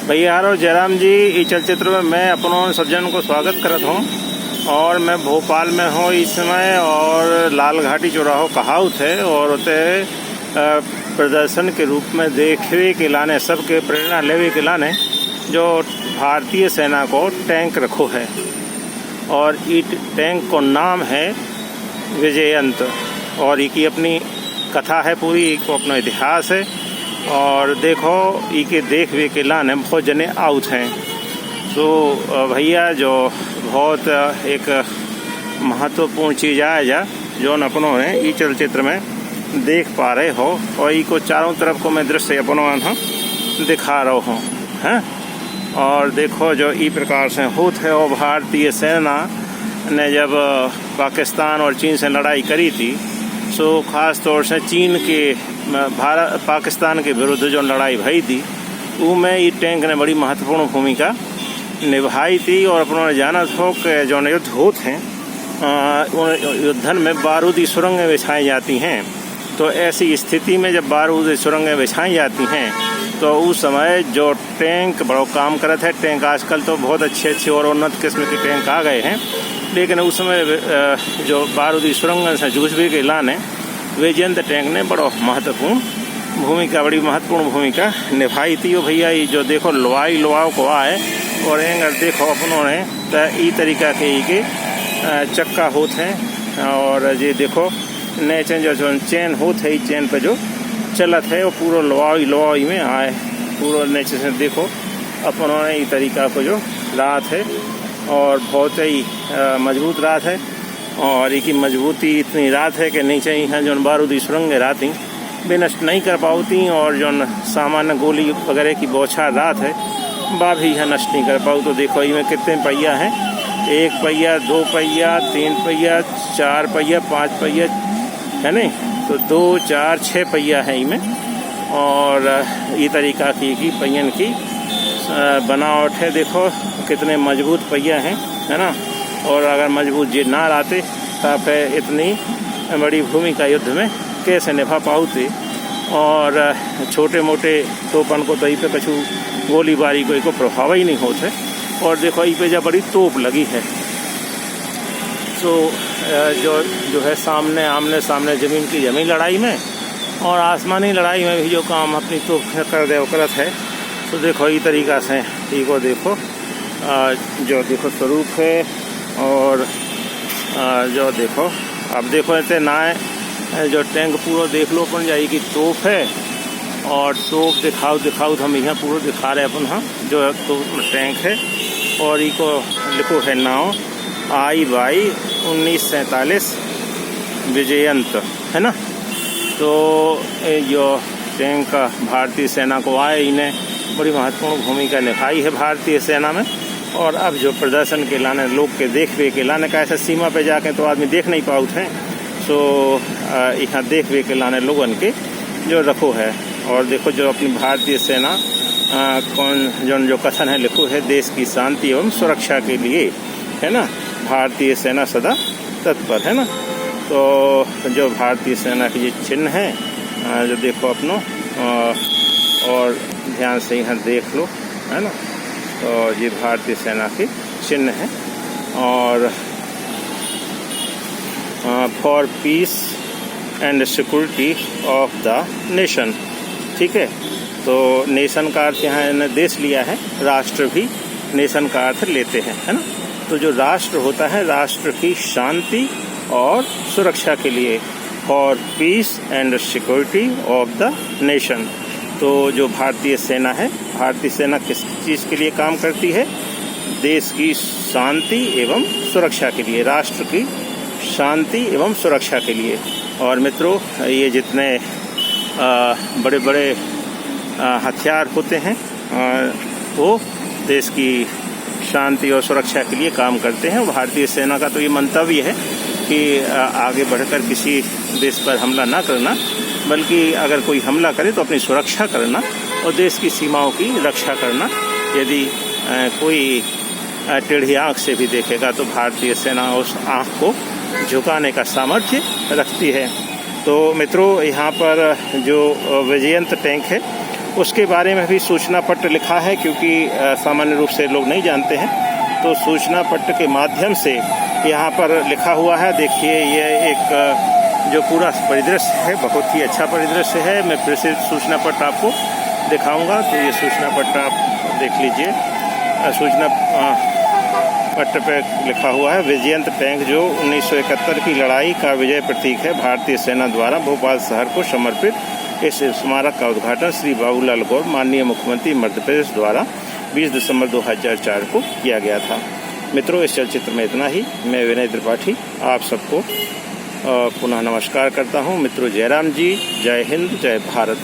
भैया हारो जयराम जी, इस चलचित्र में मैं अपनों सज्जन को स्वागत करत हूँ। और मैं भोपाल में हूँ इस समय, और लाल घाटी चौराहो कहावत है, और उते प्रदर्शन के रूप में देखने के लाने, सबके प्रेरणा लेवे के लाने जो भारतीय सेना को टैंक रखो है, और इस टैंक को नाम है विजयंत, और इसकी अपनी कथा है पूरी, को अपना इतिहास है। और देखो इके देख वे के लाने बहुत जने आउट हैं। तो भैया जो बहुत एक महत्वपूर्ण चीज़ आया जो अपनों ने इस चलचित्र में देख पा रहे हो, और इको चारों तरफ को मैं दृश्य अपनों दिखा रहा हूँ हैं। और देखो जो इस प्रकार से होत है, और भारतीय सेना ने जब पाकिस्तान और चीन से लड़ाई करी थी, सो ख़ास तौर से चीन के पाकिस्तान के विरुद्ध जो लड़ाई भई थी, उसमें ये टैंक ने बड़ी महत्वपूर्ण भूमिका निभाई थी। और अपनों ने जाना था कि जो युद्ध होते हैं युद्धन में बारूदी सुरंगें बिछाई जाती हैं। तो ऐसी स्थिति में जब बारूदी सुरंगें बिछाई जाती हैं तो उस समय जो टैंक बड़ा काम करते हैं। टैंक आजकल तो बहुत अच्छे और उन्नत किस्म के टैंक आ गए हैं, लेकिन उस समय जो बारूदी सुरंगों से जूझ भी के लाने विजयंत टैंक ने बड़ी महत्वपूर्ण भूमिका निभाई थी। वो भैया ये जो देखो लोहाव को आए, और एंगर देखो अपनों ने तो ई तरीका के चक्का होते हैं, और ये देखो नेचन जो चैन होते है, चैन पे जो चलत है वो पूरा लोहाई में आए पूरा नीचे से देखो अपनों ने इस तरीका को जो रात है, और बहुत ही मजबूत रात है। और इसकी मजबूती इतनी रात है कि नीचे ही हैं जो बारूदी सुरंगें राती भी नष्ट नहीं कर पाती, और जो सामान्य गोली वगैरह की बौछार रात है वह भी यहाँ नष्ट नहीं कर पाऊ। तो देखो इसमें कितने पहिया हैं, 1 पहिया, 2 पहिया, 3 पहिया, 4 पहिया, 5 पहिया है नहीं, तो 2, 4, 6 पहिया है इसमें। और ये तरीका की पहियन की बनावट है, देखो कितने मजबूत पहिया हैं, है ना। और अगर मजबूत जी ना रहते तो फिर इतनी बड़ी भूमिका युद्ध में कैसे निभा पाते। और छोटे मोटे तोपन को तो इस पे कछु गोलीबारी को प्रभाव ही नहीं होते। और देखो इस पे जब बड़ी तोप लगी है, तो जो है आमने सामने ज़मीन की ज़मीन लड़ाई में और आसमानी लड़ाई में भी जो काम अपनी तोप कर दे करत है। तो देखो इस तरीका से इको देखो जो देखो स्वरूप है, और जो देखो अब देखो ऐसे ना जो टैंक पूरा देख लो अपन जाए कि तोप है, और तोप दिखाओ तो हम यहाँ पूरा दिखा रहे अपन। हाँ जो तो टैंक है, और इको लिखो है नाव IY 1947 विजयंत, है ना। तो जो टैंक भारतीय सेना को आए, इन्हें बड़ी महत्वपूर्ण भूमिका निभाई है भारतीय सेना में। और अब जो प्रदर्शन के लाने लोग के देख वे के लाने का ऐसा सीमा पे जाके तो आदमी देख नहीं पाते हैं, तो यहाँ देख वे के लाने लोगन के जो रखो है। और देखो जो अपनी भारतीय सेना जो कथन है लिखो है, देश की शांति एवं सुरक्षा के लिए, है ना, भारतीय सेना सदा तत्पर, है ना। तो जो भारतीय सेना की ये चिन्ह है जो देखो अपनों, और ध्यान से यहाँ देख लो, है ना। तो ये भारतीय सेना के चिन्ह है, और for piece and security of the nation, ठीक है। तो नेशन का अर्थ यहाँ इन्हें देश लिया है, राष्ट्र भी नेशन का अर्थ लेते हैं, है ना। तो जो राष्ट्र होता है, राष्ट्र की शांति और सुरक्षा के लिए, for piece and security of the nation. तो जो भारतीय सेना है, भारतीय सेना किस चीज़ के लिए काम करती है? देश की शांति एवं सुरक्षा के लिए, राष्ट्र की शांति एवं सुरक्षा के लिए। और मित्रों, ये जितने बड़े बड़े हथियार होते हैं वो देश की शांति और सुरक्षा के लिए काम करते हैं। भारतीय सेना का तो ये मंतव्य है कि आगे बढ़कर किसी देश पर हमला ना करना, बल्कि अगर कोई हमला करे तो अपनी सुरक्षा करना और देश की सीमाओं की रक्षा करना। यदि कोई टेढ़ी आँख से भी देखेगा तो भारतीय सेना उस आँख को झुकाने का सामर्थ्य रखती है। तो मित्रों, यहाँ पर जो विजयंत टैंक है उसके बारे में भी सूचना पत्र लिखा है, क्योंकि सामान्य रूप से लोग नहीं जानते हैं। तो सूचना पत्र के माध्यम से यहाँ पर लिखा हुआ है। देखिए, ये एक जो पूरा परिदृश्य है, बहुत ही अच्छा परिदृश्य है। मैं फिर से सूचना पत्र आपको दिखाऊंगा। तो ये सूचना पत्र आप देख लीजिए। सूचना पत्र पर लिखा हुआ है, विजयंत टैंक जो 1971 की लड़ाई का विजय प्रतीक है, भारतीय सेना द्वारा भोपाल शहर को समर्पित इस स्मारक का उद्घाटन श्री बाबूलाल गौर, माननीय मुख्यमंत्री मध्य प्रदेश द्वारा 20 दिसंबर 2004 को किया गया था। मित्रों, इस चलचित्र में इतना ही। मैं विनय त्रिपाठी आप सबको पुनः नमस्कार करता हूँ। मित्रों, जय राम जी, जय हिंद, जय भारत।